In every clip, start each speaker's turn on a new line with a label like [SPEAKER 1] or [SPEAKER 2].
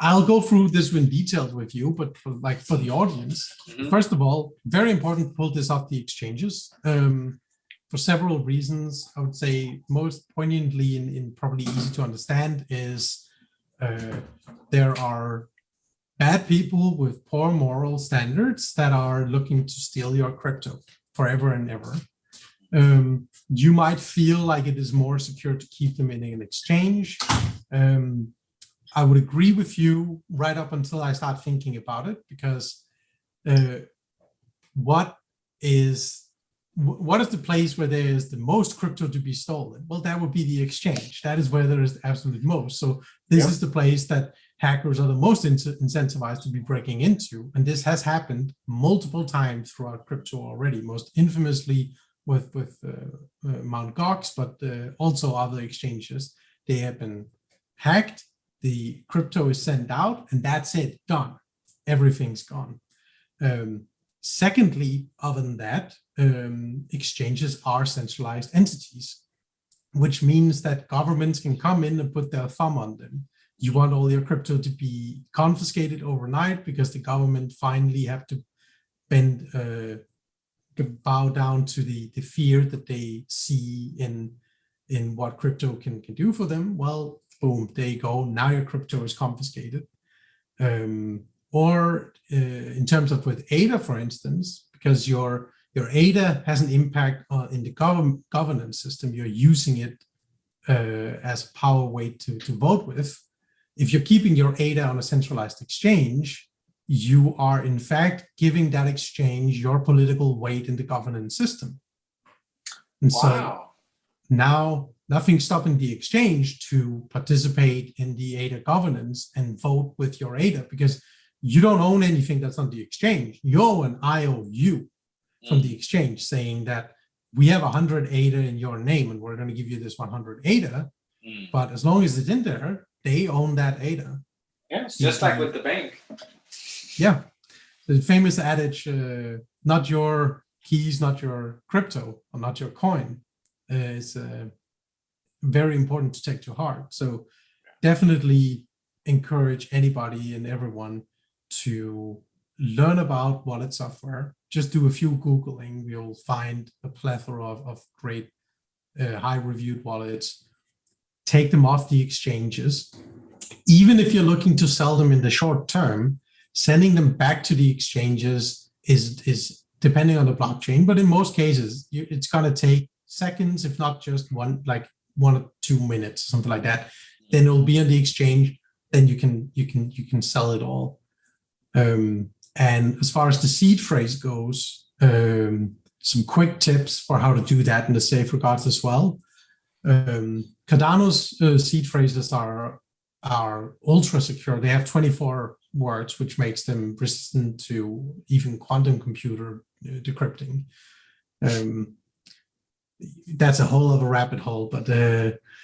[SPEAKER 1] I'll go through this in detail with you, but for the audience, first of all, very important to pull this off the exchanges for several reasons. I would say most poignantly and probably easy to understand is there are bad people with poor moral standards that are looking to steal your crypto forever and ever. You might feel like it is more secure to keep them in an exchange. I would agree with you right up until I start thinking about it, because what is the place where there is the most crypto to be stolen? Well, that would be the exchange. That is where there is the absolute most. So this is the place that hackers are the most incentivized to be breaking into. And this has happened multiple times throughout crypto already, most infamously with Mt. Gox, but also other exchanges. They have been hacked. The crypto is sent out, and that's it, done. Everything's gone. Secondly, other than that, exchanges are centralized entities, which means that governments can come in and put their thumb on them. You want all your crypto to be confiscated overnight because the government finally have to bow down to the fear that they see in what crypto can do for them. Well, boom, there you go. Now your crypto is confiscated. Or in terms of with ADA, for instance, because your ADA has an impact in the governance system, you're using it as power weight to vote with. If you're keeping your ADA on a centralized exchange, you are in fact giving that exchange your political weight in the governance system. And so now nothing's stopping the exchange to participate in the ADA governance and vote with your ADA, because you don't own anything that's on the exchange. You owe an IOU from the exchange saying that we have 100 ADA in your name and we're going to give you this 100 ADA. But as long as it's in there, they own that ADA.
[SPEAKER 2] Yes, just like with the bank.
[SPEAKER 1] Yeah. The famous adage, not your keys, not your crypto, or not your coin, is very important to take to heart. So definitely encourage anybody and everyone to learn about wallet software. Just do a few Googling. You'll find a plethora of great high reviewed wallets. Take them off the exchanges. Even if you're looking to sell them in the short term, sending them back to the exchanges is depending on the blockchain, but in most cases, it's going to take seconds, if not just one or 2 minutes, something like that. Then it'll be on the exchange. Then you can sell it all. And as far as the seed phrase goes, some quick tips for how to do that in the safe regards as well. Cardano's seed phrases are ultra secure. They have 24 words, which makes them resistant to even quantum computer decrypting. That's a whole other rabbit hole, but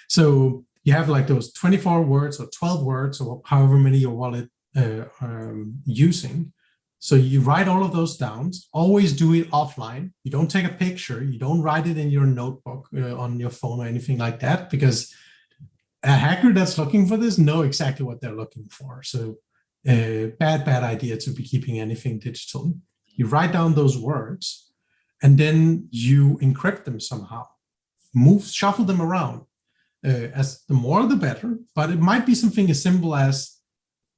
[SPEAKER 1] so you have like those 24 words or 12 words or however many your wallet using. So you write all of those down. Always do it offline. You don't take a picture. You don't write it in your notebook on your phone or anything like that, because a hacker that's looking for this know exactly what they're looking for. So bad idea to be keeping anything digital. You write down those words and then you encrypt them somehow. Shuffle them around. As the more, the better. But it might be something as simple as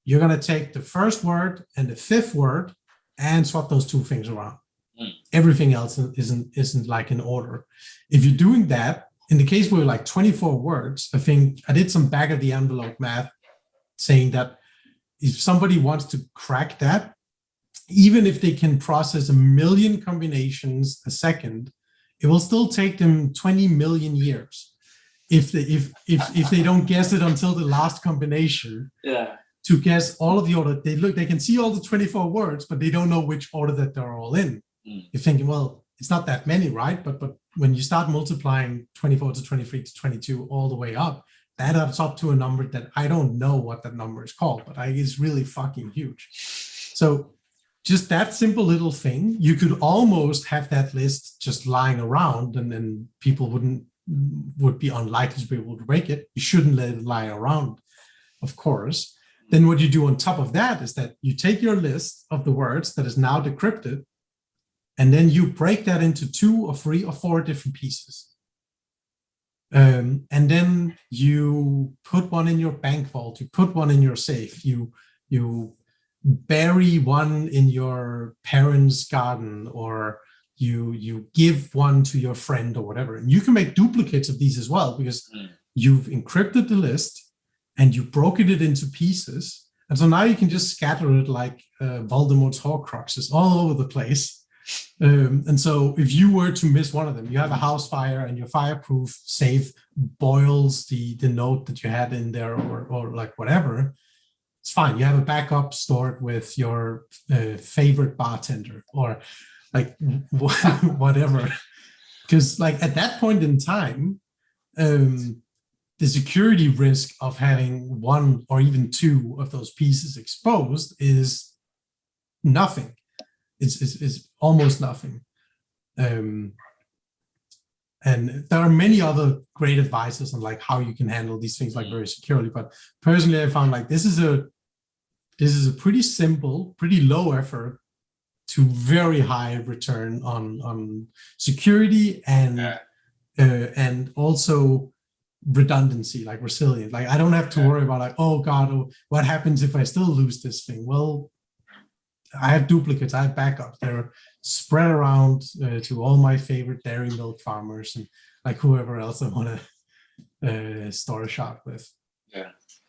[SPEAKER 1] you're going to take the first word and the fifth word and swap those two things around. Everything else isn't like in order. If you're doing that, in the case where like 24 words, I think I did some back of the envelope math saying that if somebody wants to crack that, even if they can process 1 million combinations a second, it will still take them 20 million years if they don't guess it until the last combination.
[SPEAKER 2] Yeah.
[SPEAKER 1] To guess all of the order. They can see all the 24 words, but they don't know which order that they're all in. You're thinking, well, it's not that many, right? But when you start multiplying 24 to 23 to 22 all the way up, that adds up to a number that I don't know what that number is called, but it's really fucking huge. So just that simple little thing, you could almost have that list just lying around, and then people would be unlikely to be able to break it. You shouldn't let it lie around, of course. then what you do on top of that is that you take your list of the words that is now decrypted, and then you break that into 2 or 3 or 4 different pieces. And then you put one in your bank vault, you put one in your safe, you bury one in your parents' garden, or you give one to your friend or whatever. And you can make duplicates of these as well, because you've encrypted the list and you broken it into pieces. And so now you can just scatter it like Voldemort's Horcruxes all over the place. And so if you were to miss one of them, you have a house fire and your fireproof safe boils the note that you had in there, or like whatever. It's fine. You have a backup stored with your favorite bartender, or like whatever. Because like at that point in time, the security risk of having 1 or even 2 of those pieces exposed is nothing. It's almost nothing. And there are many other great advices on like how you can handle these things like very securely. But personally, I found like this is a pretty simple, pretty low effort to very high return on security and also redundancy, like resilience. Like I don't have to worry about like, oh God, what happens if I still lose this thing? Well, I have duplicates, I have backups. They're spread around to all my favorite dairy milk farmers and like whoever else I want to store a shop with.
[SPEAKER 2] Yeah.